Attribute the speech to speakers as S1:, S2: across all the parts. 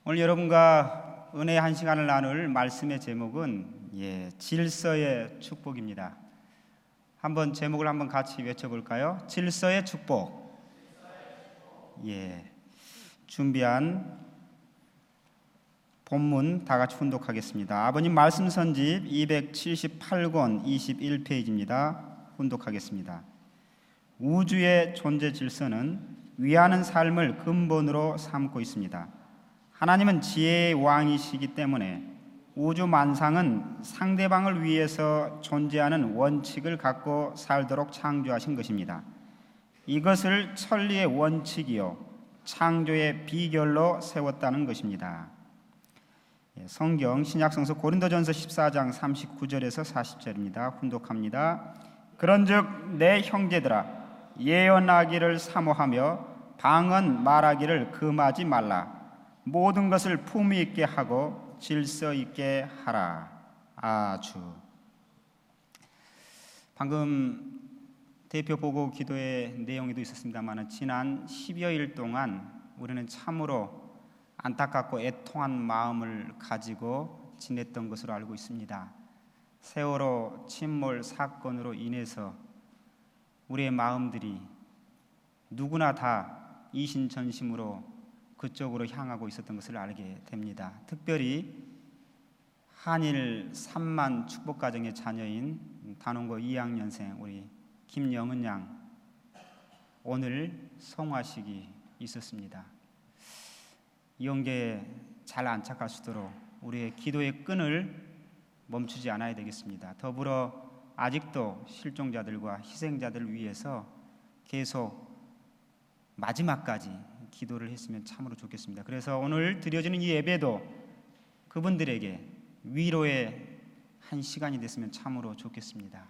S1: 오늘 여러분과 은혜의 한 시간을 나눌 말씀의 제목은 질서의 축복입니다. 한번 제목을 한번 같이 외쳐볼까요? 질서의 축복. 준비한 본문 다 같이 훈독하겠습니다. 아버님 말씀 선집 278권 21페이지입니다. 훈독하겠습니다. 우주의 존재 질서는 위하는 삶을 근본으로 삼고 있습니다. 하나님은 지혜의 왕이시기 때문에 우주 만상은 상대방을 위해서 존재하는 원칙을 갖고 살도록 창조하신 것입니다. 이것을 천리의 원칙이요 창조의 비결로 세웠다는 것입니다. 성경 신약성서 고린도전서 14장 39절에서 40절입니다. 훈독합니다. 그런즉 내 형제들아 예언하기를 사모하며 방언 말하기를 금하지 말라. 모든 것을 품위 있게 하고 질서 있게 하라. 아주. 방금 대표 보고 기도의 내용에도 있었습니다만 지난 10여일 동안 우리는 참으로 안타깝고 애통한 마음을 가지고 지냈던 것으로 알고 있습니다. 세월호 침몰 사건으로 인해서 우리의 마음들이 누구나 다 이신전심으로 그쪽으로 향하고 있었던 것을 알게 됩니다. 특별히 한일 3만 축복가정의 자녀인 단원고 2학년생 우리 김영은 양 오늘 성화식이 있었습니다. 이혼계에 잘 안착하시도록 우리의 기도의 끈을 멈추지 않아야 되겠습니다. 더불어 아직도 실종자들과 희생자들을 위해서 계속 마지막까지 기도를 했으면 참으로 좋겠습니다. 그래서 오늘 드려지는 이 예배도 그분들에게 위로의 한 시간이 됐으면 참으로 좋겠습니다.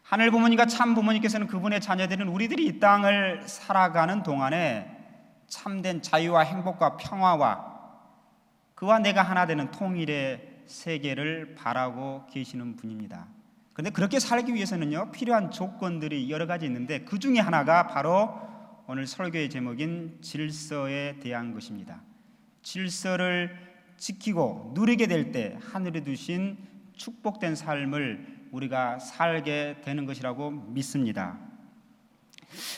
S1: 하늘 부모님과 참 부모님께서는 그분의 자녀들은 우리들이 이 땅을 살아가는 동안에 참된 자유와 행복과 평화와 그와 내가 하나 되는 통일의 세계를 바라고 계시는 분입니다. 그런데 그렇게 살기 위해서는요 필요한 조건들이 여러 가지 있는데 그 중에 하나가 바로 오늘 설교의 제목인 질서에 대한 것입니다. 질서를 지키고 누리게 될 때 하늘에 두신 축복된 삶을 우리가 살게 되는 것이라고 믿습니다.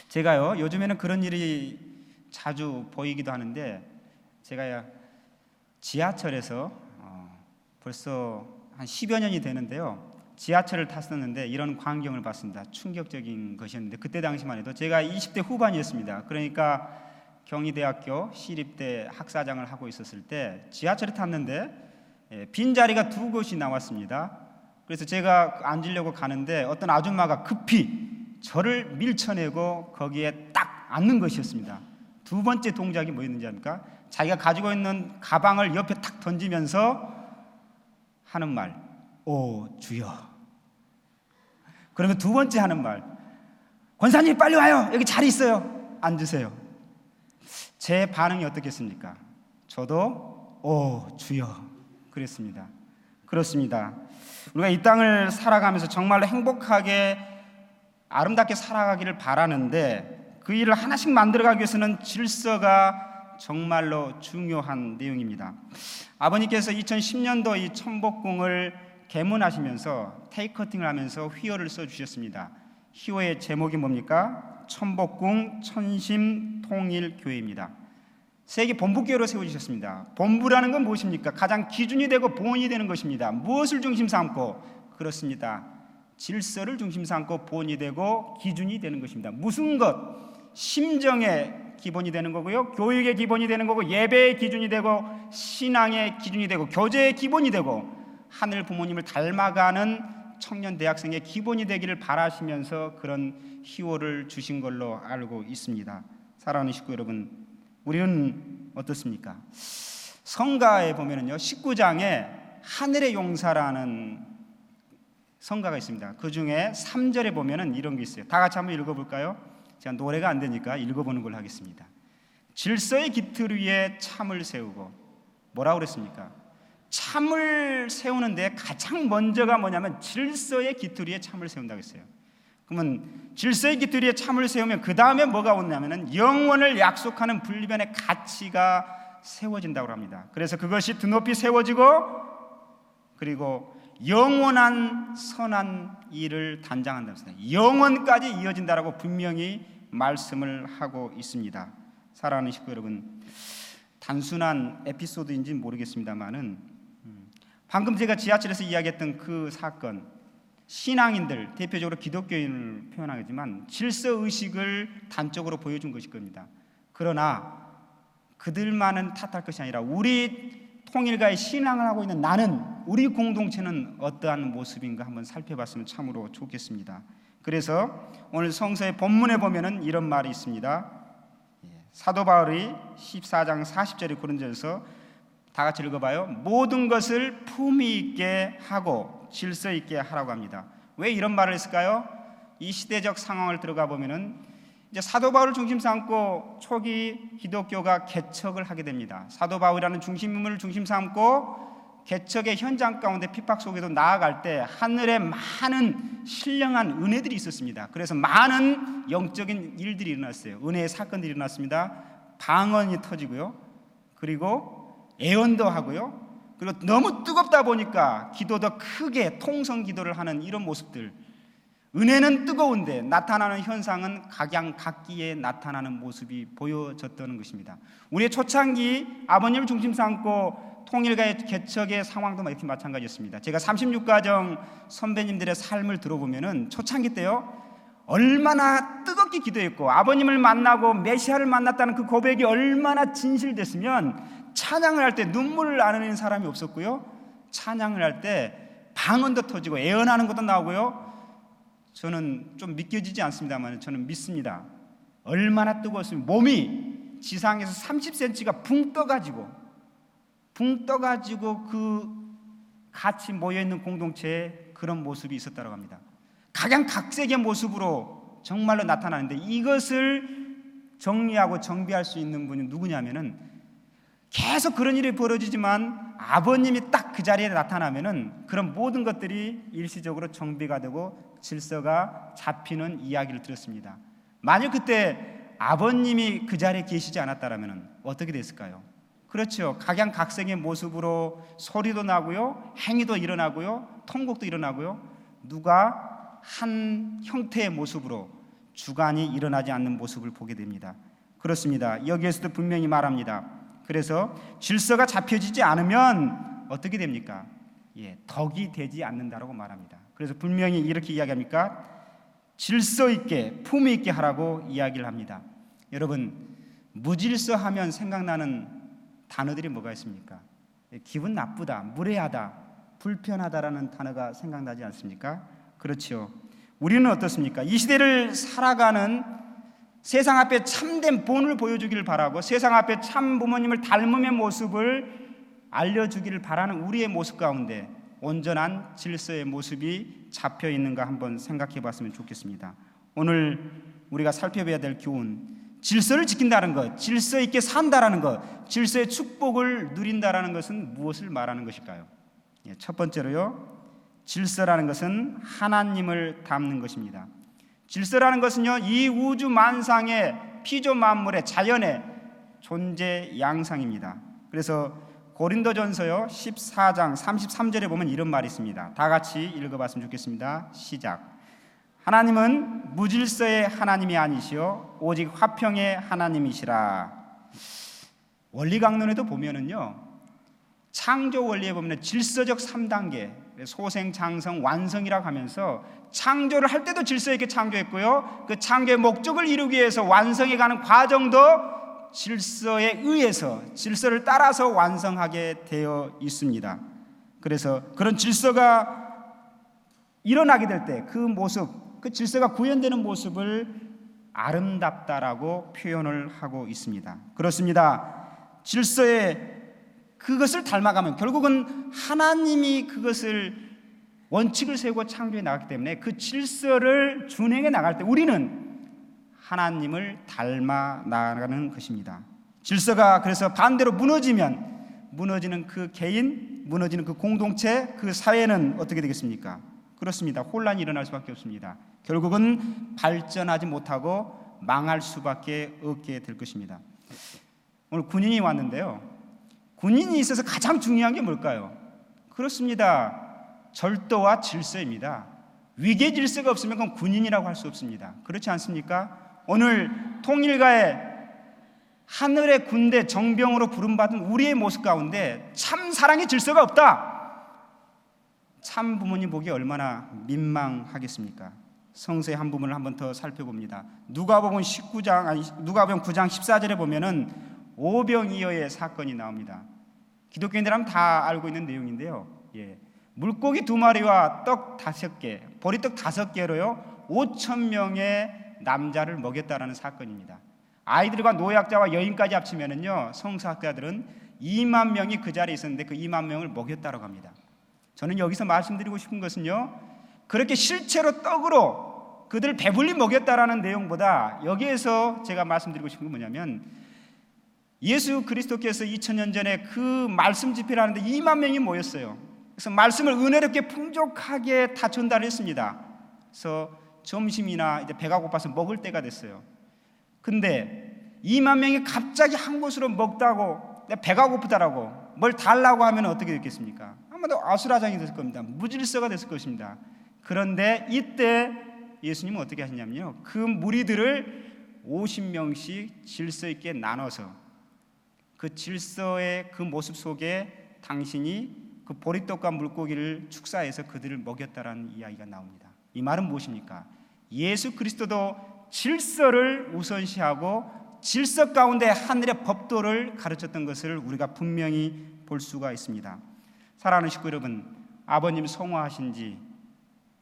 S1: 제가요 요즘에는 그런 일이 자주 보이기도 하는데 제가 지하철에서 벌써 한 10여 년이 되는데요 지하철을 탔었는데 이런 광경을 봤습니다. 충격적인 것이었는데 그때 당시만 해도 제가 20대 후반이었습니다. 그러니까 경희대학교 시립대 학사장을 하고 있었을 때 지하철을 탔는데 빈자리가 2곳이 나왔습니다. 그래서 제가 앉으려고 가는데 어떤 아줌마가 급히 저를 밀쳐내고 거기에 딱 앉는 것이었습니다. 두 번째 동작이 뭐였는지 압니까? 자기가 가지고 있는 가방을 옆에 탁 던지면서 하는 말, 오 주여. 그러면 두 번째 하는 말, 권사님 빨리 와요. 여기 자리 있어요. 앉으세요. 제 반응이 어떻겠습니까? 저도 오 주여 그랬습니다. 그렇습니다. 우리가 이 땅을 살아가면서 정말로 행복하게 아름답게 살아가기를 바라는데 그 일을 하나씩 만들어가기 위해서는 질서가 정말로 중요한 내용입니다. 아버님께서 2010년도 이 천복궁을 개문하시면서 테이커팅을 하면서 휘호를 써주셨습니다. 휘호의 제목이 뭡니까? 천복궁 천심통일교회입니다. 세계 본부교회로 세워주셨습니다. 본부라는 건 무엇입니까? 가장 기준이 되고 본이 되는 것입니다. 무엇을 중심 삼고? 그렇습니다. 질서를 중심 삼고 본이 되고 기준이 되는 것입니다. 무슨 것? 심정의 기본이 되는 거고요, 교육의 기본이 되는 거고, 예배의 기준이 되고, 신앙의 기준이 되고, 교제의 기본이 되고, 하늘 부모님을 닮아가는 청년 대학생의 기본이 되기를 바라시면서 그런 희호를 주신 걸로 알고 있습니다. 사랑하는 식구 여러분, 우리는 어떻습니까? 성가에 보면은요 19장에 하늘의 용사라는 성가가 있습니다. 그 중에 3절에 보면은 이런 게 있어요. 다 같이 한번 읽어볼까요? 제가 노래가 안 되니까 읽어보는 걸로 하겠습니다. 질서의 기틀 위에 참을 세우고, 뭐라고 그랬습니까? 참을 세우는데 가장 먼저가 뭐냐면 질서의 기틀 위에 참을 세운다고 했어요. 그러면 질서의 기틀 위에 참을 세우면 그 다음에 뭐가 오냐면은 영원을 약속하는 분리변의 가치가 세워진다고 합니다. 그래서 그것이 드높이 세워지고 그리고 영원한 선한 일을 단장한다고 했습니다. 영원까지 이어진다라고 분명히 말씀을 하고 있습니다. 사랑하는 식구 여러분, 단순한 에피소드인지는 모르겠습니다만은 방금 제가 지하철에서 이야기했던 그 사건, 신앙인들, 대표적으로 기독교인을 표현하지만 질서의식을 단적으로 보여준 것일 겁니다. 그러나 그들만은 탓할 것이 아니라 우리 통일가의 신앙을 하고 있는 나는, 우리 공동체는 어떠한 모습인가 한번 살펴봤으면 참으로 좋겠습니다. 그래서 오늘 성서의 본문에 보면은 이런 말이 있습니다. 사도 바울이 14장 40절에 고린도전서 다 같이 읽어봐요. 모든 것을 품위 있게 하고 질서 있게 하라고 합니다. 왜 이런 말을 했을까요? 이 시대적 상황을 들어가 보면은 이제 사도 바울을 중심 삼고 초기 기독교가 개척을 하게 됩니다. 사도 바울이라는 중심인물을 중심 삼고 개척의 현장 가운데 핍박 속에도 나아갈 때 하늘에 많은 신령한 은혜들이 있었습니다. 그래서 많은 영적인 일들이 일어났어요. 은혜의 사건들이 일어났습니다. 방언이 터지고요. 그리고 애언도 하고요. 그리고 너무 뜨겁다 보니까 기도도 크게 통성 기도를 하는 이런 모습들. 은혜는 뜨거운데 나타나는 현상은 각양각기에 나타나는 모습이 보여졌다는 것입니다. 우리의 초창기 아버님을 중심 삼고 통일가의 개척의 상황도 이렇게 마찬가지였습니다. 제가 36가정 선배님들의 삶을 들어보면은 초창기 때요, 얼마나 뜨겁게 기도했고 아버님을 만나고 메시아를 만났다는 그 고백이 얼마나 진실됐으면 찬양을 할 때 눈물을 안 흘리는 사람이 없었고요, 찬양을 할 때 방언도 터지고 애언하는 것도 나오고요. 저는 좀 믿겨지지 않습니다만 저는 믿습니다. 얼마나 뜨거웠으면 몸이 지상에서 30cm가 붕 떠가지고 그 같이 모여있는 공동체에 그런 모습이 있었다고 합니다. 각양각색의 모습으로 정말로 나타나는데 이것을 정리하고 정비할 수 있는 분이 누구냐면은, 계속 그런 일이 벌어지지만 아버님이 딱 그 자리에 나타나면은 그런 모든 것들이 일시적으로 정비가 되고 질서가 잡히는 이야기를 들었습니다. 만약 그때 아버님이 그 자리에 계시지 않았다면 어떻게 됐을까요? 그렇죠. 각양각색의 모습으로 소리도 나고요, 행위도 일어나고요, 통곡도 일어나고요, 누가 한 형태의 모습으로 주관이 일어나지 않는 모습을 보게 됩니다. 그렇습니다. 여기에서도 분명히 말합니다. 그래서 질서가 잡혀지지 않으면 어떻게 됩니까? 덕이 되지 않는다라고 말합니다. 그래서 분명히 이렇게 이야기합니까? 질서 있게 품위 있게 하라고 이야기를 합니다. 여러분, 무질서하면 생각나는 단어들이 뭐가 있습니까? 기분 나쁘다, 무례하다, 불편하다라는 단어가 생각나지 않습니까? 그렇죠. 우리는 어떻습니까? 이 시대를 살아가는, 세상 앞에 참된 본을 보여주기를 바라고 세상 앞에 참 부모님을 닮음의 모습을 알려주기를 바라는 우리의 모습 가운데 온전한 질서의 모습이 잡혀 있는가 한번 생각해 봤으면 좋겠습니다. 오늘 우리가 살펴봐야 될 교훈, 질서를 지킨다는 것, 질서 있게 산다라는 것, 질서의 축복을 누린다라는 것은 무엇을 말하는 것일까요? 첫 번째로요, 질서라는 것은 하나님을 닮는 것입니다. 질서라는 것은요, 이 우주 만상의 피조 만물의 자연의 존재 양상입니다. 그래서 고린도전서요 14장 33절에 보면 이런 말이 있습니다. 다 같이 읽어봤으면 좋겠습니다. 시작. 하나님은 무질서의 하나님이 아니시오 오직 화평의 하나님이시라. 원리강론에도 보면은요, 창조 원리에 보면 질서적 3단계, 소생, 장성, 완성이라고 하면서 창조를 할 때도 질서 있게 창조했고요, 그 창조의 목적을 이루기 위해서 완성해가는 과정도 질서에 의해서, 질서를 따라서 완성하게 되어 있습니다. 그래서 그런 질서가 일어나게 될 때 그 모습, 그 질서가 구현되는 모습을 아름답다라고 표현을 하고 있습니다. 그렇습니다. 질서에 그것을 닮아가면 결국은 하나님이 그것을 원칙을 세우고 창조해 나갔기 때문에 그 질서를 준행해 나갈 때 우리는 하나님을 닮아 나가는 것입니다. 질서가 그래서 반대로 무너지면 무너지는 그 개인, 무너지는 그 공동체, 그 사회는 어떻게 되겠습니까? 그렇습니다. 혼란이 일어날 수밖에 없습니다. 결국은 발전하지 못하고 망할 수밖에 없게 될 것입니다. 오늘 군인이 왔는데요, 군인이 있어서 가장 중요한 게 뭘까요? 그렇습니다. 절도와 질서입니다. 위계 질서가 없으면 그건 군인이라고 할 수 없습니다. 그렇지 않습니까? 오늘 통일가의 하늘의 군대 정병으로 부름받은 우리의 모습 가운데 참 사랑의 질서가 없다. 참 부모님 보기 얼마나 민망하겠습니까? 성서의 한 부분을 한번 더 살펴봅니다. 누가복음 9장 14절에 보면은 오병이어의 사건이 나옵니다. 기독교인들은 다 알고 있는 내용인데요. 물고기 2마리와 떡 5개, 보리떡 5개로요 5,000명의 남자를 먹였다라는 사건입니다. 아이들과 노약자와 여인까지 합치면은요 성서학자들은 2만 명이 그 자리에 있었는데 그 2만 명을 먹였다고 합니다. 저는 여기서 말씀드리고 싶은 것은요, 그렇게 실체로 떡으로 그들을 배불리 먹였다라는 내용보다 여기에서 제가 말씀드리고 싶은 건 뭐냐면, 예수 그리스도께서 2000년 전에 그 말씀 집회를 하는데 2만 명이 모였어요. 그래서 말씀을 은혜롭게 풍족하게 다 전달했습니다. 그래서 점심이나 이제 배가 고파서 먹을 때가 됐어요. 근데 2만 명이 갑자기 한 곳으로 먹다고 배가 고프다라고 뭘 달라고 하면 어떻게 됐겠습니까? 아마도 아수라장이 됐을 겁니다. 무질서가 됐을 것입니다. 그런데 이때 예수님은 어떻게 하시냐면요, 그 무리들을 50명씩 질서 있게 나눠서 그 질서의 그 모습 속에 당신이 그 보리떡과 물고기를 축사해서 그들을 먹였다라는 이야기가 나옵니다. 이 말은 무엇입니까? 예수 그리스도도 질서를 우선시하고 질서 가운데 하늘의 법도를 가르쳤던 것을 우리가 분명히 볼 수가 있습니다. 사랑하는 식구 여러분, 아버님 성화하신 지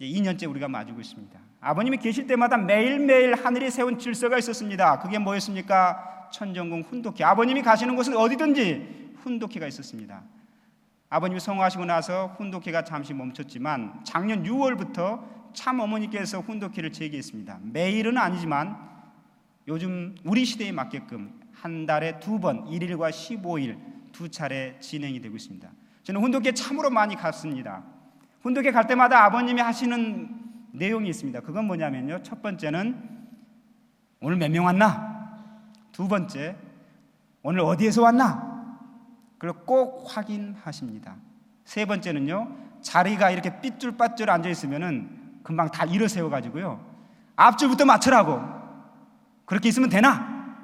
S1: 2년째 우리가 맞이고 있습니다. 아버님이 계실 때마다 매일매일 하늘이 세운 질서가 있었습니다. 그게 뭐였습니까? 천정궁 훈독회. 아버님이 가시는 곳은 어디든지 훈독회가 있었습니다. 아버님이 성화하시고 나서 훈독회가 잠시 멈췄지만 작년 6월부터 참 어머니께서 훈독회를 재개했습니다. 매일은 아니지만 요즘 우리 시대에 맞게끔 한 달에 2번 1일과 15일 2차례 진행이 되고 있습니다. 저는 훈독회 참으로 많이 갔습니다. 훈독회 갈 때마다 아버님이 하시는 내용이 있습니다. 그건 뭐냐면요, 첫 번째는 오늘 몇 명 왔나? 두 번째, 오늘 어디에서 왔나? 그리고 꼭 확인하십니다. 세 번째는요, 자리가 이렇게 삐뚤빠뚤 앉아 있으면은 금방 다 일어세워 가지고요, 앞줄부터 맞추라고. 그렇게 있으면 되나?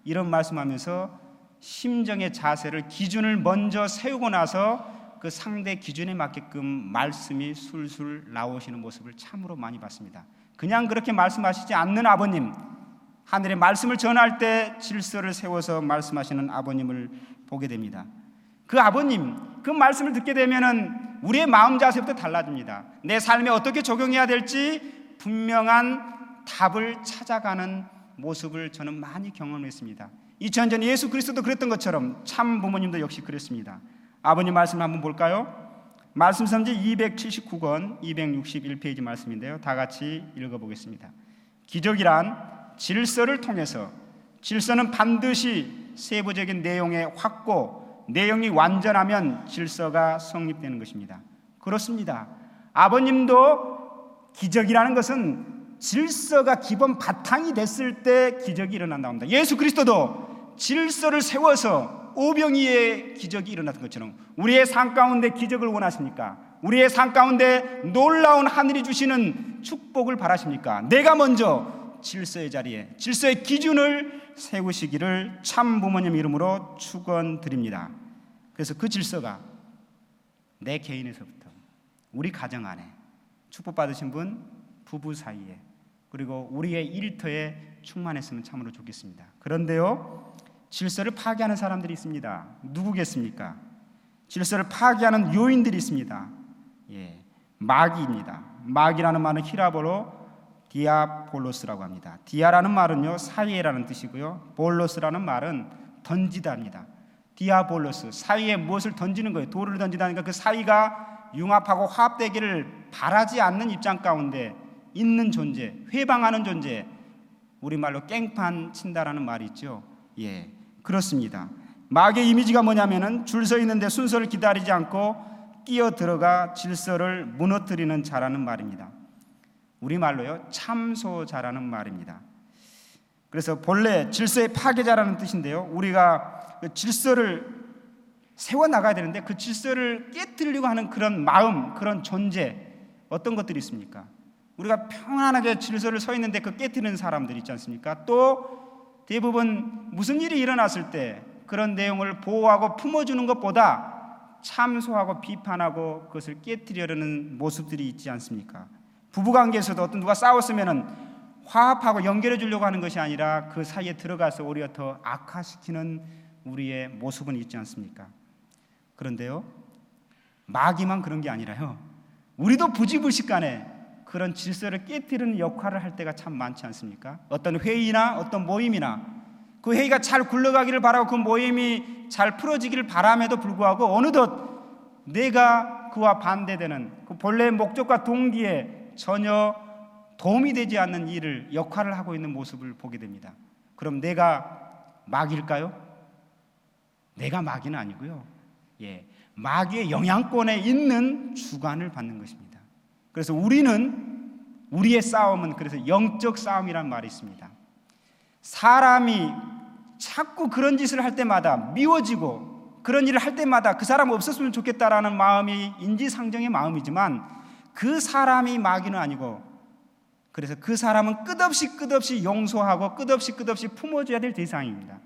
S1: 이런 말씀하면서 심정의 자세를, 기준을 먼저 세우고 나서 그 상대 기준에 맞게끔 말씀이 술술 나오시는 모습을 참으로 많이 봤습니다. 그냥 그렇게 말씀하시지 않는 아버님, 하늘의 말씀을 전할 때 질서를 세워서 말씀하시는 아버님을 보게 됩니다. 그 아버님, 그 말씀을 듣게 되면은 우리의 마음 자세부터 달라집니다. 내 삶에 어떻게 적용해야 될지 분명한 답을 찾아가는 모습을 저는 많이 경험했습니다. 2000년 전 예수 그리스도도 그랬던 것처럼 참 부모님도 역시 그랬습니다. 아버님 말씀 한번 볼까요? 말씀 선지 279권 261페이지 말씀인데요, 다 같이 읽어보겠습니다. 기적이란 질서를 통해서, 질서는 반드시 세부적인 내용의 확고, 내용이 완전하면 질서가 성립되는 것입니다. 그렇습니다. 아버님도 기적이라는 것은 질서가 기본 바탕이 됐을 때 기적이 일어난다고 합니다. 예수 그리스도도 질서를 세워서 오병이의 기적이 일어났던 것처럼 우리의 삶 가운데 기적을 원하십니까? 우리의 삶 가운데 놀라운 하늘이 주시는 축복을 바라십니까? 내가 먼저 질서의 자리에, 질서의 기준을 세우시기를 참 부모님 이름으로 축원드립니다. 그래서 그 질서가 내 개인에서부터 우리 가정 안에, 축복받으신 분 부부 사이에, 그리고 우리의 일터에 충만했으면 참으로 좋겠습니다. 그런데요, 질서를 파괴하는 사람들이 있습니다. 누구겠습니까? 질서를 파괴하는 요인들이 있습니다. 마귀입니다. 마귀라는 말은 히라보로 디아볼로스라고 합니다. 디아라는 말은요, 사이에라는 뜻이고요, 볼로스라는 말은 던지다입니다. 디아볼로스, 사이에 무엇을 던지는 거예요. 돌을 던지다니까 그 사이가 융합하고 화합되기를 바라지 않는 입장 가운데 있는 존재, 회방하는 존재, 우리말로 깽판 친다라는 말이 있죠. 그렇습니다. 마귀의 이미지가 뭐냐면은 줄 서 있는데 순서를 기다리지 않고 끼어 들어가 질서를 무너뜨리는 자라는 말입니다. 우리말로요, 참소자라는 말입니다. 그래서 본래 질서의 파괴자라는 뜻인데요, 우리가 질서를 세워나가야 되는데 그 질서를 깨뜨리려고 하는 그런 마음, 그런 존재, 어떤 것들이 있습니까? 우리가 평안하게 질서를 서 있는데 그 깨뜨리는 사람들이 있지 않습니까? 또 대부분 무슨 일이 일어났을 때 그런 내용을 보호하고 품어주는 것보다 참소하고 비판하고 그것을 깨뜨리려는 모습들이 있지 않습니까? 부부관계에서도 어떤 누가 싸웠으면은 화합하고 연결해 주려고 하는 것이 아니라 그 사이에 들어가서 오히려 더 악화시키는 우리의 모습은 있지 않습니까? 그런데요, 마귀만 그런 게 아니라요, 우리도 부지불식간에 그런 질서를 깨뜨리는 역할을 할 때가 참 많지 않습니까? 어떤 회의나 어떤 모임이나 그 회의가 잘 굴러가기를 바라고 그 모임이 잘 풀어지기를 바람에도 불구하고 어느덧 내가 그와 반대되는 그 본래의 목적과 동기에 전혀 도움이 되지 않는 일을 역할을 하고 있는 모습을 보게 됩니다. 그럼 내가 마귀일까요? 내가 마귀는 아니고요, 마귀의 영향권에 있는 주관을 받는 것입니다. 그래서 우리의 싸움은 그래서 영적 싸움이란 말이 있습니다. 사람이 자꾸 그런 짓을 할 때마다 미워지고 그런 일을 할 때마다 그 사람 없었으면 좋겠다라는 마음이 인지상정의 마음이지만 그 사람이 마귀는 아니고, 그래서 그 사람은 끝없이 용서하고 끝없이 품어줘야 될 대상입니다.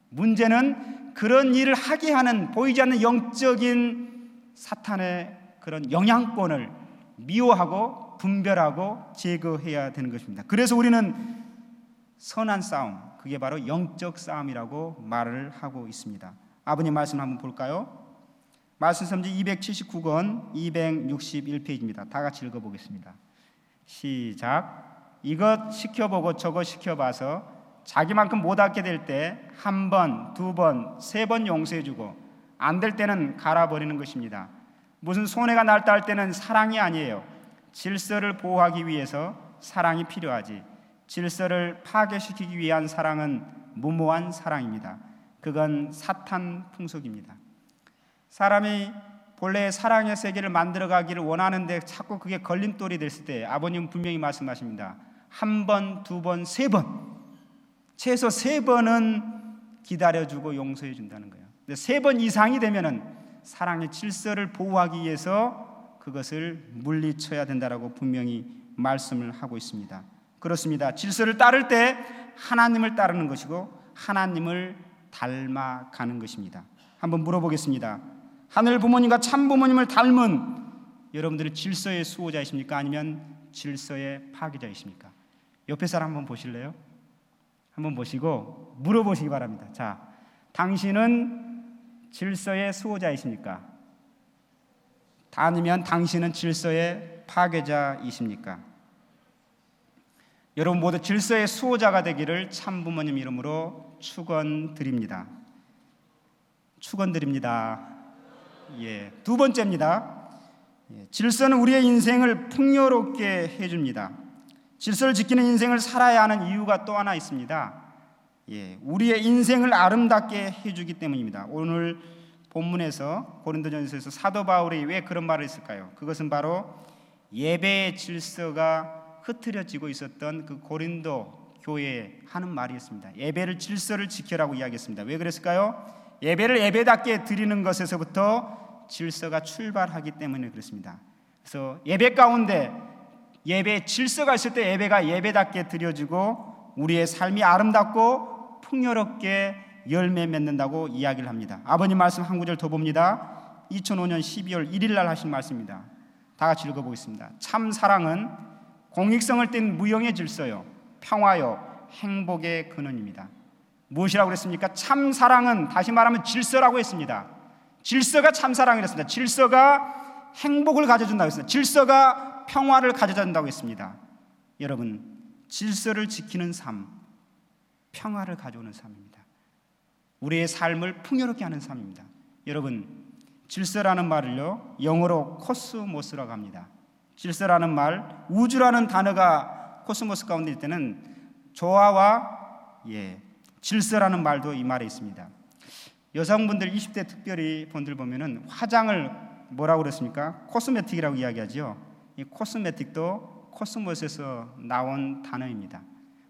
S1: 문제는 그런 일을 하게 하는 보이지 않는 영적인 사탄의 그런 영향권을 미워하고 분별하고 제거해야 되는 것입니다. 그래서 우리는 선한 싸움, 그게 바로 영적 싸움이라고 말을 하고 있습니다. 아버님 말씀 한번 볼까요? 말씀 선지 279권 261페이지입니다. 다 같이 읽어보겠습니다. 시작. 이것 시켜보고 저것 시켜봐서 자기만큼 못 얻게 될 때 한 번, 두 번, 세 번 용서해주고 안 될 때는 갈아버리는 것입니다. 무슨 손해가 날다 할 때는 사랑이 아니에요. 질서를 보호하기 위해서 사랑이 필요하지, 질서를 파괴시키기 위한 사랑은 무모한 사랑입니다. 그건 사탄 풍속입니다. 사람이 본래의 사랑의 세계를 만들어가기를 원하는데 자꾸 그게 걸림돌이 됐을 때 아버님은 분명히 말씀하십니다. 한 번, 두 번, 세 번, 최소 세 번은 기다려주고 용서해 준다는 거예요. 근데 세 번 이상이 되면은 사랑의 질서를 보호하기 위해서 그것을 물리쳐야 된다라고 분명히 말씀을 하고 있습니다. 그렇습니다. 질서를 따를 때 하나님을 따르는 것이고 하나님을 닮아가는 것입니다. 한번 물어보겠습니다. 하늘 부모님과 참 부모님을 닮은 여러분들이 질서의 수호자이십니까? 아니면 질서의 파괴자이십니까? 옆에 사람 한번 보실래요? 한번 보시고 물어보시기 바랍니다. 자, 당신은 질서의 수호자이십니까? 아니면 당신은 질서의 파괴자이십니까? 여러분 모두 질서의 수호자가 되기를 참 부모님 이름으로 축원드립니다. 축원드립니다. 두 번째입니다. 질서는 우리의 인생을 풍요롭게 해줍니다. 질서를 지키는 인생을 살아야 하는 이유가 또 하나 있습니다. 우리의 인생을 아름답게 해주기 때문입니다. 오늘 본문에서 고린도전서에서 사도 바울이 왜 그런 말을 했을까요? 그것은 바로 예배의 질서가 흐트러지고 있었던 그 고린도 교회에 하는 말이었습니다. 예배를 질서를 지켜라고 이야기했습니다. 왜 그랬을까요? 예배를 예배답게 드리는 것에서부터 질서가 출발하기 때문에 그렇습니다. 그래서 예배 가운데 예배의 질서가 있을 때 예배가 예배답게 드려지고 우리의 삶이 아름답고 풍요롭게 열매 맺는다고 이야기를 합니다. 아버님 말씀 한 구절 더 봅니다. 2005년 12월 1일 날 하신 말씀입니다. 다 같이 읽어보겠습니다. 참 사랑은 공익성을 띤 무형의 질서요, 평화요, 행복의 근원입니다. 무엇이라고 그랬습니까? 참 사랑은, 다시 말하면 질서라고 했습니다. 질서가 참 사랑이랬습니다. 질서가 행복을 가져준다고 했습니다. 질서가 평화를 가져준다고 했습니다. 여러분, 질서를 지키는 삶, 평화를 가져오는 삶입니다. 우리의 삶을 풍요롭게 하는 삶입니다. 여러분, 질서라는 말을요, 영어로 코스모스라고 합니다. 질서라는 말, 우주라는 단어가 코스모스 가운데 있을 때는 조화와 질서라는 말도 이 말에 있습니다. 여성분들 20대 특별히 분들 보면은 화장을 뭐라고 그랬습니까? 코스메틱이라고 이야기하죠. 이 코스메틱도 코스모스에서 나온 단어입니다.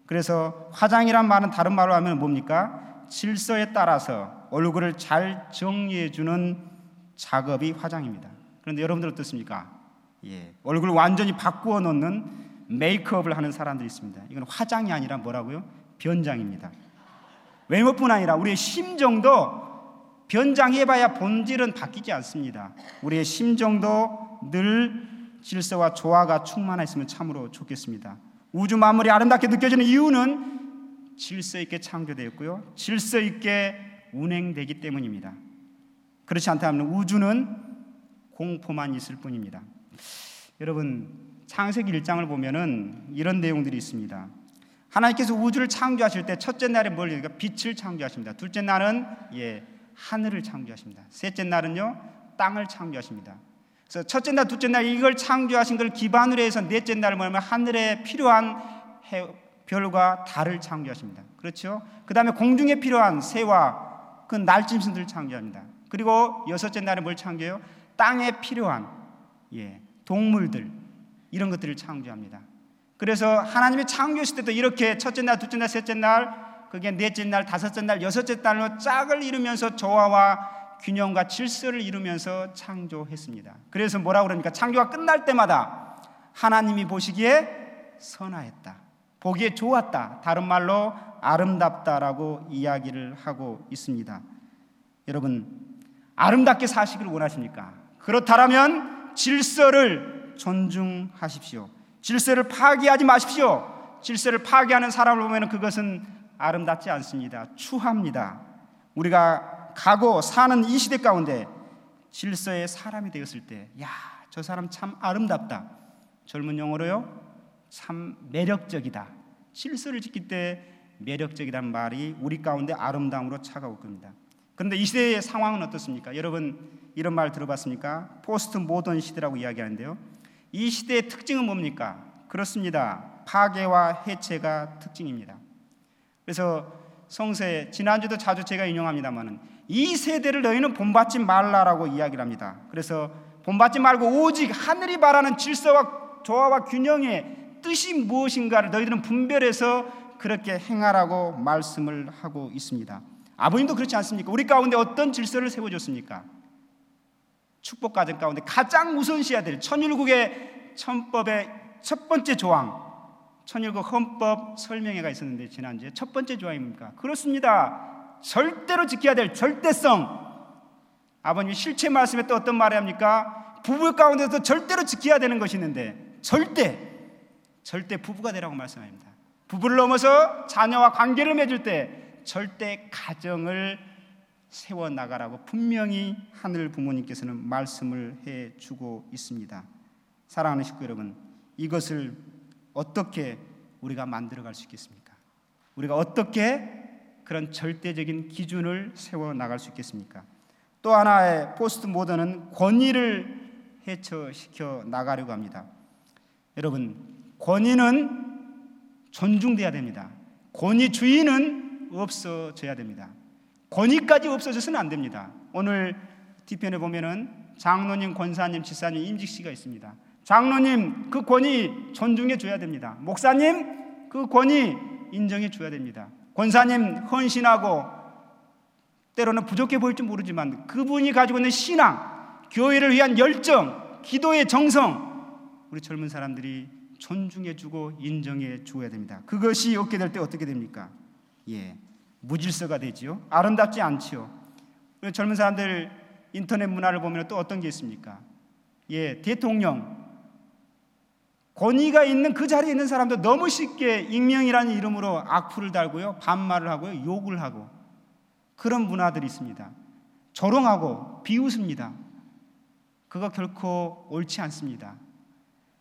S1: 그래서 화장이란 말은 다른 말로 하면 뭡니까? 질서에 따라서 얼굴을 잘 정리해주는 작업이 화장입니다. 그런데 여러분들 어떻습니까? 얼굴을 완전히 바꾸어 놓는 메이크업을 하는 사람들이 있습니다. 이건 화장이 아니라 뭐라고요? 변장입니다. 외모뿐 아니라 우리의 심정도 변장해봐야 본질은 바뀌지 않습니다. 우리의 심정도 늘 질서와 조화가 충만했으면 참으로 좋겠습니다. 우주 만물이 아름답게 느껴지는 이유는 질서 있게 창조되었고요, 질서 있게 운행되기 때문입니다. 그렇지 않다면 우주는 공포만 있을 뿐입니다. 여러분, 창세기 1장을 보면은 이런 내용들이 있습니다. 하나님께서 우주를 창조하실 때 첫째 날에 뭘 얘기합니까? 빛을 창조하십니다. 둘째 날은 하늘을 창조하십니다. 셋째 날은요, 땅을 창조하십니다. 그래서 첫째 날, 둘째 날 이걸 창조하신 걸 기반으로 해서 넷째 날은 뭐냐면 하늘에 필요한 별과 달을 창조하십니다. 그렇죠? 그 다음에 공중에 필요한 새와 그 날짐승들을 창조합니다. 그리고 여섯째 날에 뭘 창조해요? 땅에 필요한 동물들, 이런 것들을 창조합니다. 그래서 하나님이 창조했을 때도 이렇게 첫째 날, 둘째 날, 셋째 날, 그게 넷째 날, 다섯째 날, 여섯째 날로 짝을 이루면서 조화와 균형과 질서를 이루면서 창조했습니다. 그래서 뭐라고 그러니까 창조가 끝날 때마다 하나님이 보시기에 선하였다, 보기에 좋았다, 다른 말로 아름답다라고 이야기를 하고 있습니다. 여러분, 아름답게 사시기를 원하십니까? 그렇다면 질서를 존중하십시오. 질서를 파괴하지 마십시오. 질서를 파괴하는 사람을 보면 그것은 아름답지 않습니다. 추합니다. 우리가 가고 사는 이 시대 가운데 질서의 사람이 되었을 때, 저 사람 참 아름답다, 젊은 용어로요, 참 매력적이다, 질서를 지킬 때 매력적이란 말이 우리 가운데 아름다움으로 차가울 겁니다. 그런데 이 시대의 상황은 어떻습니까? 여러분, 이런 말 들어봤습니까? 포스트 모던 시대라고 이야기하는데요, 이 시대의 특징은 뭡니까? 그렇습니다. 파괴와 해체가 특징입니다. 그래서 성서에 지난주도 자주 제가 인용합니다만은 이 세대를 너희는 본받지 말라라고 이야기를 합니다. 그래서 본받지 말고 오직 하늘이 바라는 질서와 조화와 균형의 뜻이 무엇인가를 너희들은 분별해서 그렇게 행하라고 말씀을 하고 있습니다. 아버님도 그렇지 않습니까? 우리 가운데 어떤 질서를 세워줬습니까? 축복 가정 가운데 가장 우선시해야 될 천율국의 천법의 첫 번째 조항, 천율국 헌법 설명회가 있었는데 지난주에 첫 번째 조항입니까? 그렇습니다. 절대로 지켜야 될 절대성. 아버님이 실체 말씀에 또 어떤 말을 합니까? 부부 가운데서 절대로 지켜야 되는 것이 있는데 절대 부부가 되라고 말씀합니다. 부부를 넘어서 자녀와 관계를 맺을 때 절대 가정을 세워나가라고 분명히 하늘 부모님께서는 말씀을 해주고 있습니다. 사랑하는 식구 여러분, 이것을 어떻게 우리가 만들어갈 수 있겠습니까? 우리가 어떻게 그런 절대적인 기준을 세워나갈 수 있겠습니까? 또 하나의 포스트 모던은 권위를 해체시켜 나가려고 합니다. 여러분, 권위는 존중돼야 됩니다. 권위주의는 없어져야 됩니다. 권위까지 없어져서는 안 됩니다. 오늘 뒤편에 보면은 장로님, 권사님, 지사님, 임직시가 있습니다. 장로님, 그 권위 존중해 줘야 됩니다. 목사님, 그 권위 인정해 줘야 됩니다. 권사님, 헌신하고 때로는 부족해 보일지 모르지만 그분이 가지고 있는 신앙, 교회를 위한 열정, 기도의 정성, 우리 젊은 사람들이 존중해 주고 인정해 줘야 됩니다. 그것이 없게 될 때 어떻게 됩니까? 무질서가 되지요. 아름답지 않지요. 우리 젊은 사람들 인터넷 문화를 보면 또 어떤 게 있습니까? 대통령, 권위가 있는 그 자리에 있는 사람도 너무 쉽게 익명이라는 이름으로 악플을 달고요, 반말을 하고요, 욕을 하고, 그런 문화들이 있습니다. 조롱하고 비웃습니다. 그거 결코 옳지 않습니다.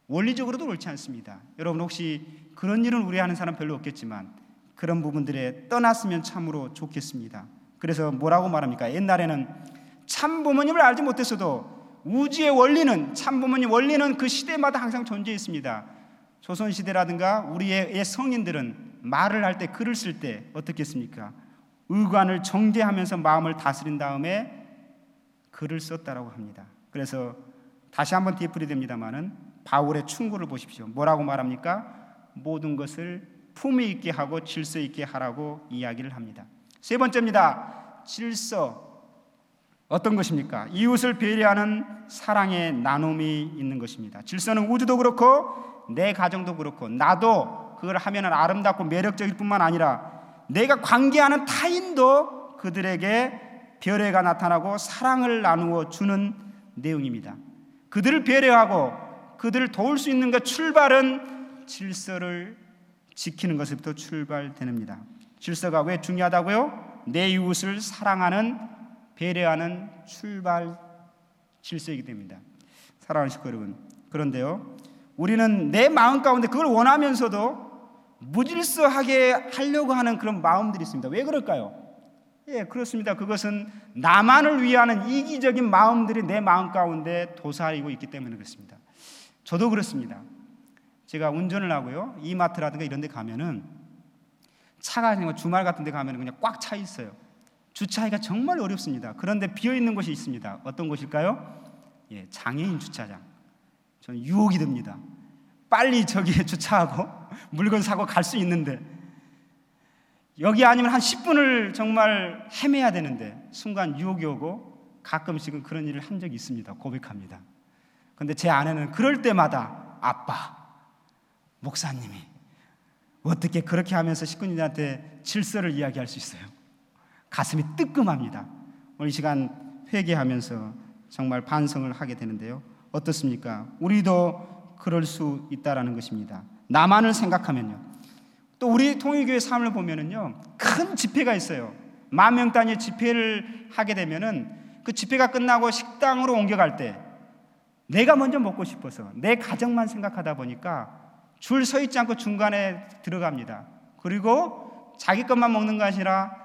S1: 원리적으로도 옳지 않습니다. 여러분, 혹시 그런 일은 우리 하는 사람 별로 없겠지만 그런 부분들에 떠났으면 참으로 좋겠습니다. 그래서 뭐라고 말합니까? 옛날에는 참 부모님을 알지 못했어도 우주의 원리는, 참 부모님 원리는 그 시대마다 항상 존재했습니다. 조선시대라든가 우리의 성인들은 말을 할 때, 글을 쓸 때 어떻게 했습니까? 의관을 정제하면서 마음을 다스린 다음에 글을 썼다라고 합니다. 그래서 다시 한번 뒤풀이 됩니다마는 바울의 충고를 보십시오. 뭐라고 말합니까? 모든 것을 품위 있게 하고 질서 있게 하라고 이야기를 합니다. 세 번째입니다. 질서. 어떤 것입니까? 이웃을 배려하는 사랑의 나눔이 있는 것입니다. 질서는 우주도 그렇고 내 가정도 그렇고 나도 그걸 하면 아름답고 매력적일 뿐만 아니라 내가 관계하는 타인도 그들에게 배려가 나타나고 사랑을 나누어 주는 내용입니다. 그들을 배려하고 그들을 도울 수 있는 것 출발은 질서를 지키는 것부터 출발됩니다. 질서가 왜 중요하다고요? 내 이웃을 사랑하는 배려하는 출발 질서이기 때문입니다. 사랑하는 식구 여러분, 그런데요, 우리는 내 마음 가운데 그걸 원하면서도 무질서하게 하려고 하는 그런 마음들이 있습니다. 왜 그럴까요? 예, 그렇습니다. 그것은 나만을 위하는 이기적인 마음들이 내 마음 가운데 도사리고 있기 때문에 그렇습니다. 저도 그렇습니다. 제가 운전을 하고요, 이마트라든가 이런 데 가면은 차가 주말 같은 데 가면 그냥 꽉 차 있어요. 주차하기가 정말 어렵습니다. 그런데 비어있는 곳이 있습니다. 어떤 곳일까요? 예, 장애인 주차장. 저는 유혹이 됩니다. 빨리 저기에 주차하고 물건 사고 갈 수 있는데 여기 아니면 한 10분을 정말 헤매야 되는데 순간 유혹이 오고 가끔씩은 그런 일을 한 적이 있습니다. 고백합니다. 그런데 제 아내는 그럴 때마다 아빠, 목사님이 어떻게 그렇게 하면서 식구님들한테 질서를 이야기할 수 있어요? 가슴이 뜨끔합니다. 오늘 이 시간 회개하면서 정말 반성을 하게 되는데요, 어떻습니까? 우리도 그럴 수 있다라는 것입니다. 나만을 생각하면요. 또 우리 통일교회 삶을 보면은요, 큰 집회가 있어요. 10,000명 단위의 집회를 하게 되면은 그 집회가 끝나고 식당으로 옮겨갈 때 내가 먼저 먹고 싶어서 내 가정만 생각하다 보니까 줄 서 있지 않고 중간에 들어갑니다. 그리고 자기 것만 먹는 것이 아니라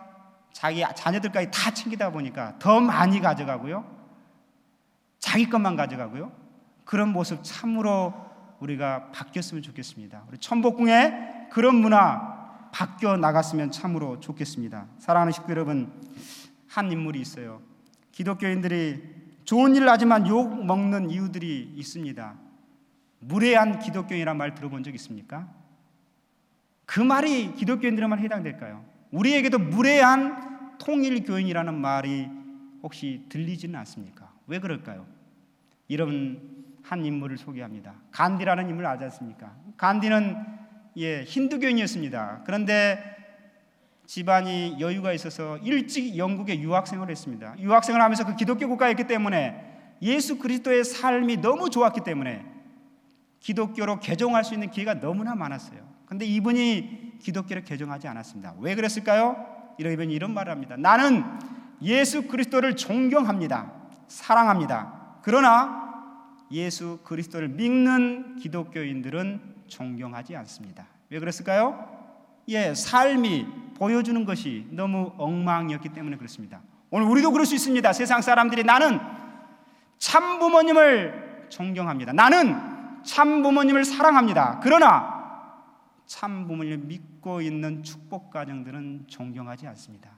S1: 자기 자녀들까지 다 챙기다 보니까 더 많이 가져가고요, 자기 것만 가져가고요. 그런 모습 참으로 우리가 바뀌었으면 좋겠습니다. 우리 천복궁에 그런 문화 바뀌어 나갔으면 참으로 좋겠습니다. 사랑하는 식구 여러분, 한 인물이 있어요. 기독교인들이 좋은 일을 하지만 욕 먹는 이유들이 있습니다. 무례한 기독교인이란 말 들어본 적 있습니까? 그 말이 기독교인들에만 해당될까요? 우리에게도 무례한 통일교인이라는 말이 혹시 들리지는 않습니까? 왜 그럴까요? 이런 한 인물을 소개합니다. 간디라는 인물 알지 않습니까? 간디는 힌두교인이었습니다. 그런데 집안이 여유가 있어서 일찍 영국에 유학생활을 했습니다. 유학생활을 하면서 그 기독교 국가였기 때문에 예수 그리스도의 삶이 너무 좋았기 때문에 기독교로 개종할 수 있는 기회가 너무나 많았어요. 그런데 이분이 기독교를 개종하지 않았습니다. 왜 그랬을까요? 이분이 이런 말을 합니다. 나는 예수 그리스도를 존경합니다. 사랑합니다. 그러나 예수 그리스도를 믿는 기독교인들은 존경하지 않습니다. 왜 그랬을까요? 삶이 보여주는 것이 너무 엉망이었기 때문에 그렇습니다. 오늘 우리도 그럴 수 있습니다. 세상 사람들이 나는 참 부모님을 존경합니다. 나는 참 부모님을 사랑합니다. 그러나 참 부모님을 믿고 있는 축복 가정들은 존경하지 않습니다.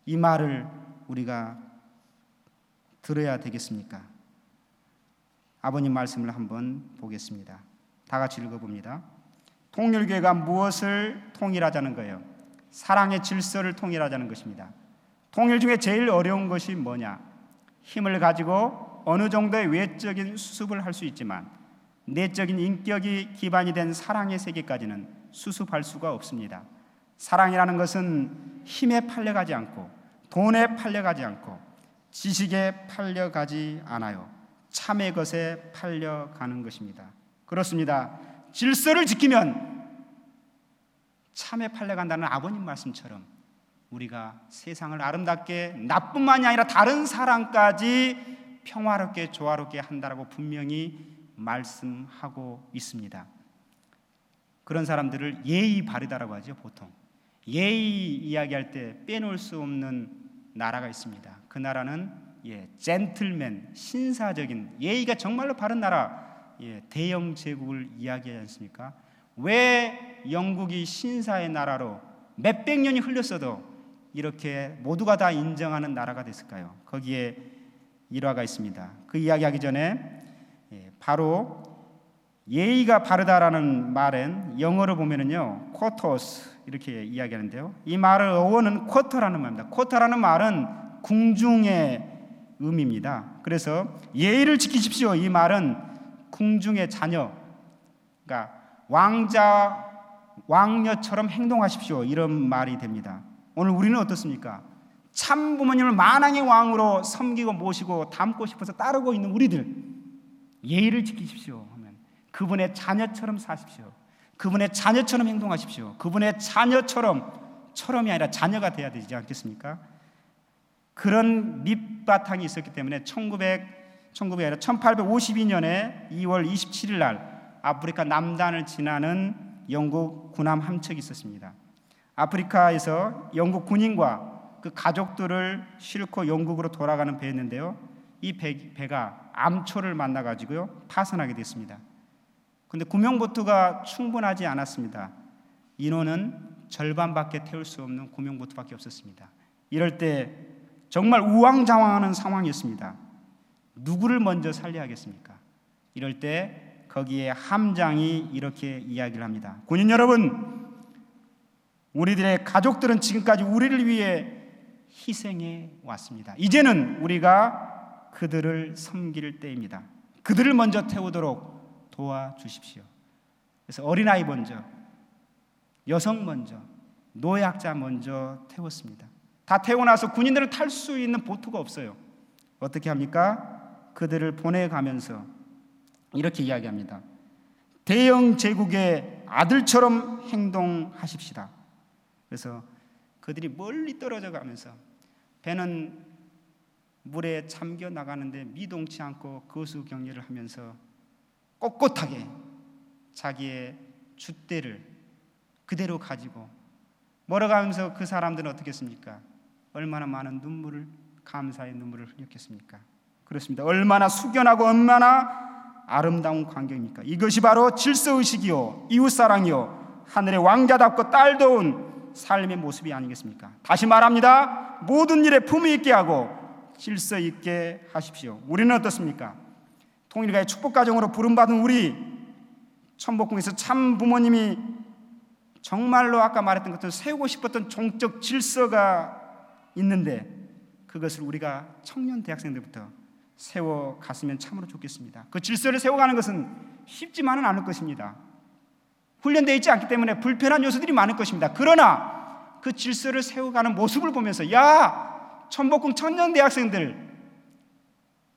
S1: 이 말을 우리가 들어야 되겠습니까? 아버님 말씀을 한번 보겠습니다. 다 같이 읽어봅니다. 통일교회가 무엇을 통일하자는 거예요? 사랑의 질서를 통일하자는 것입니다. 통일 중에 제일 어려운 것이 뭐냐? 힘을 가지고 어느 정도의 외적인 수습을 할 수 있지만 내적인 인격이 기반이 된 사랑의 세계까지는 수습할 수가 없습니다. 사랑이라는 것은 힘에 팔려가지 않고 돈에 팔려가지 않고 지식에 팔려가지 않아요. 참의 것에 팔려가는 것입니다. 그렇습니다. 질서를 지키면 참에 팔려간다는 아버님 말씀처럼 우리가 세상을 아름답게 나뿐만이 아니라 다른 사람까지 평화롭게 조화롭게 한다라고 분명히 말씀하고 있습니다. 그런 사람들을 예의 바르다라고 하죠. 보통 예의 이야기할 때 빼놓을 수 없는 나라가 있습니다. 그 나라는 젠틀맨, 신사적인 예의가 정말로 바른 나라, 대영 제국을 이야기하지 않습니까? 왜 영국이 신사의 나라로 몇백 년이 흘렀어도 이렇게 모두가 다 인정하는 나라가 됐을까요? 거기에 일화가 있습니다. 그 이야기하기 전에 바로 예의가 바르다라는 말은 영어로 보면은요, 코토스, 이렇게 이야기하는데요. 이 말의 어원은 쿼터라는 말입니다. 쿼터라는 말은 궁중의 의미입니다. 그래서 예의를 지키십시오. 이 말은 궁중의 자녀, 그러니까 왕자, 왕녀처럼 행동하십시오. 이런 말이 됩니다. 오늘 우리는 어떻습니까? 참 부모님을 만왕의 왕으로 섬기고 모시고 닮고 싶어서 따르고 있는 우리들, 예의를 지키십시오 하면 그분의 자녀처럼 사십시오. 그분의 자녀처럼 행동하십시오. 그분의 자녀처럼이 아니라 자녀가 돼야 되지 않겠습니까? 그런 밑바탕이 있었기 때문에 1852년에 2월 27일 날 아프리카 남단을 지나는 영국 군함 함척이 있었습니다. 아프리카에서 영국 군인과 그 가족들을 싣고 영국으로 돌아가는 배였는데요. 이 배가 암초를 만나가지고요 파손하게 됐습니다. 그런데 구명보트가 충분하지 않았습니다. 인원은 절반밖에 태울 수 없는 구명보트밖에 없었습니다. 이럴 때 정말 우왕좌왕하는 상황이었습니다. 누구를 먼저 살려야겠습니까? 이럴 때 거기에 함장이 이렇게 이야기를 합니다. 군인 여러분, 우리들의 가족들은 지금까지 우리를 위해 희생해 왔습니다. 이제는 우리가 그들을 섬길 때입니다. 그들을 먼저 태우도록 도와주십시오. 그래서 어린아이 먼저, 여성 먼저, 노약자 먼저 태웠습니다. 다 태우고 나서 군인들은 탈 수 있는 보트가 없어요. 어떻게 합니까? 그들을 보내가면서 이렇게 이야기합니다. 대영 제국의 아들처럼 행동하십시다. 그래서 그들이 멀리 떨어져 가면서 배는 물에 잠겨 나가는데 미동치 않고 거수경례를 하면서 꼿꼿하게 자기의 줏대를 그대로 가지고 멀어가면서 그 사람들은 어떻게 했습니까? 얼마나 많은 눈물을, 감사의 눈물을 흘렸겠습니까? 그렇습니다. 얼마나 숙연하고 얼마나 아름다운 광경입니까? 이것이 바로 질서의식이요 이웃사랑이요 하늘의 왕자답고 딸다운 삶의 모습이 아니겠습니까? 다시 말합니다. 모든 일에 품위 있게 하고 질서 있게 하십시오. 우리는 어떻습니까? 통일가의 축복가정으로 부름받은 우리 천복궁에서 참 부모님이 정말로 아까 말했던 것처럼 세우고 싶었던 종적 질서가 있는데 그것을 우리가 청년 대학생들부터 세워갔으면 참으로 좋겠습니다. 그 질서를 세워가는 것은 쉽지만은 않을 것입니다. 훈련되어 있지 않기 때문에 불편한 요소들이 많을 것입니다. 그러나 그 질서를 세워가는 모습을 보면서 야, 천복궁 청년 대학생들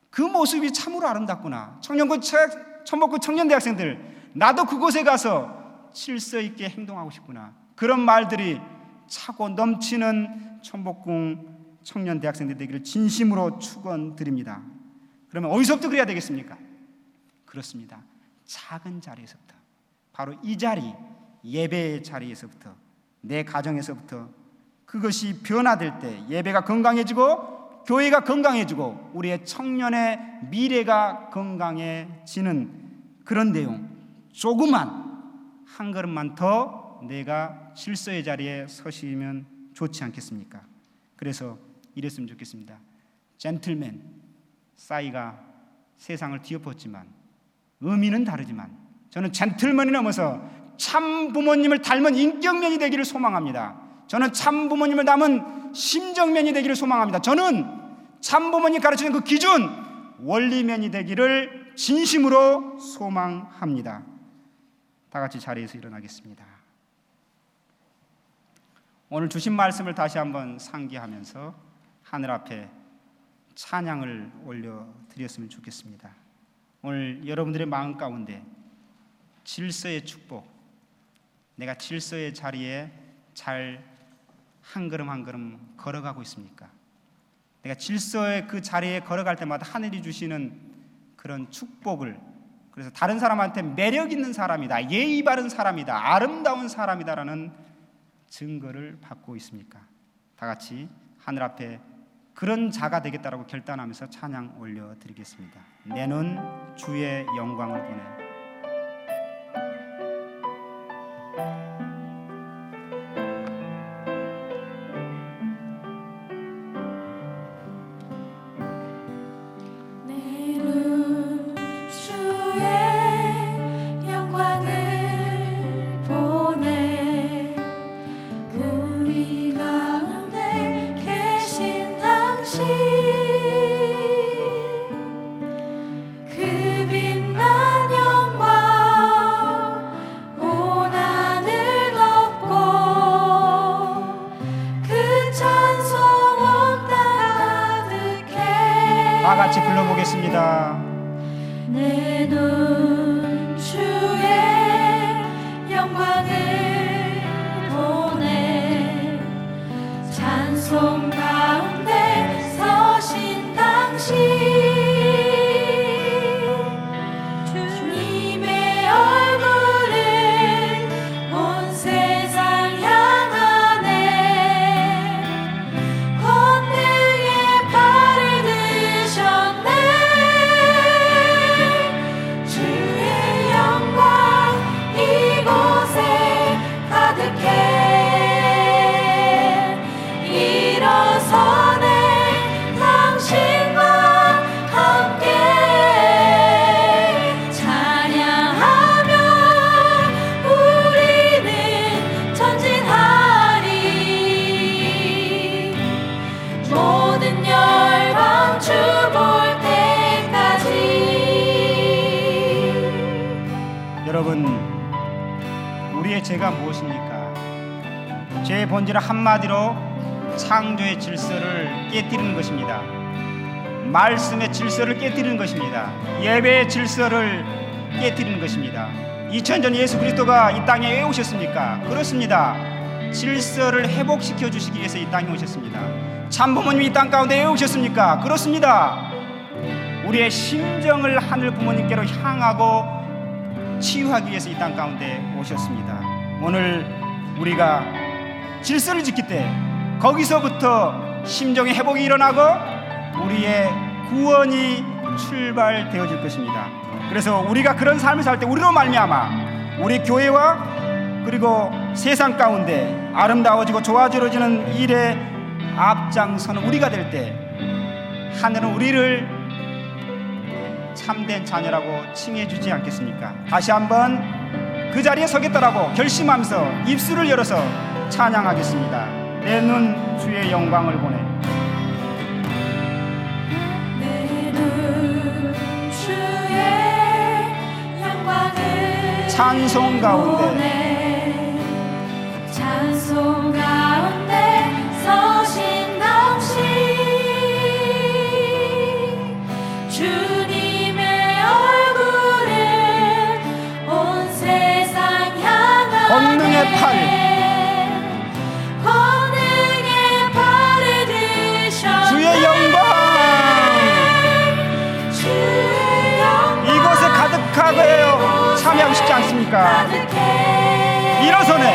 S1: 그 모습이 참으로 아름답구나. 천복궁 청년 대학생들 나도 그곳에 가서 질서 있게 행동하고 싶구나. 그런 말들이 차고 넘치는 천복궁 청년 대학생들 되기를 진심으로 축원드립니다. 그러면 어디서부터 그래야 되겠습니까? 그렇습니다. 작은 자리에서부터, 바로 이 자리, 예배의 자리에서부터, 내 가정에서부터 그것이 변화될 때 예배가 건강해지고 교회가 건강해지고 우리의 청년의 미래가 건강해지는 그런 내용, 조그만 한 걸음만 더 내가 질서의 자리에 서시면 좋지 않겠습니까? 그래서 이랬으면 좋겠습니다. 젠틀맨 싸이가 세상을 뒤엎었지만 의미는 다르지만 저는 젠틀맨이 넘어서 참 부모님을 닮은 인격면이 되기를 소망합니다. 저는 참 부모님을 닮은 심정면이 되기를 소망합니다. 저는 참 부모님 가르치는 그 기준 원리면이 되기를 진심으로 소망합니다. 다 같이 자리에서 일어나겠습니다. 오늘 주신 말씀을 다시 한번 상기하면서 하늘 앞에 찬양을 올려드렸으면 좋겠습니다. 오늘 여러분들의 마음 가운데 질서의 축복, 내가 질서의 자리에 잘 한 걸음 한 걸음 걸어가고 있습니까? 내가 질서의 그 자리에 걸어갈 때마다 하늘이 주시는 그런 축복을, 그래서 다른 사람한테 매력 있는 사람이다, 예의 바른 사람이다, 아름다운 사람이다라는 증거를 받고 있습니까? 다 같이 하늘 앞에 그런 자가 되겠다라고 결단하면서 찬양 올려드리겠습니다. 내 눈 주의 영광을 보내. 다 같이 불러보겠습니다.
S2: 내 눈 주의 영광을 보내 찬송 가운데 서신 당신 주님의 얼굴을 온 세상 향하네 권능의 팔을 드셨네 주의 영광 이곳에 가득해 일어서네 당신과 함께 찬양하며 우리는 전진하리 모든 열방 주 볼 때까지.
S1: 여러분, 우리의 죄가 무엇입니까? 죄의 본질은 한마디로 창조의 질서를 깨뜨리는 것입니다. 말씀의 질서를 깨뜨리는 것입니다. 예배의 질서를 깨뜨리는 것입니다. 2000년 예수 그리스도가 이 땅에 왜 오셨습니까? 그렇습니다. 질서를 회복시켜 주시기 위해서 이 땅에 오셨습니다. 참부모님이 이 땅 가운데 왜 오셨습니까? 그렇습니다. 우리의 심정을 하늘 부모님께로 향하고 치유하기 위해서 이 땅 가운데 오셨습니다. 오늘 우리가 질서를 지킬 때 거기서부터 심정의 회복이 일어나고 우리의 구원이 출발되어질 것입니다. 그래서 우리가 그런 삶을 살 때 우리로 말미암아 우리 교회와 그리고 세상 가운데 아름다워지고 좋아지는 일에 앞장서는 우리가 될 때 하늘은 우리를 참된 자녀라고 칭해 주지 않겠습니까? 다시 한번 그 자리에 서겠다라고 결심하면서 입술을 열어서 찬양하겠습니다. 내 눈 주의 영광을 보내.
S2: 내 눈 주의 영광을
S1: 찬송 가운데
S2: 보내 찬송 가운데 서신 당신 주님의 얼굴을 온 세상 향하네
S1: 권능의 팔 주의 영광 이곳에 가득하고 참여하고 싶지 않습니까? 일어서네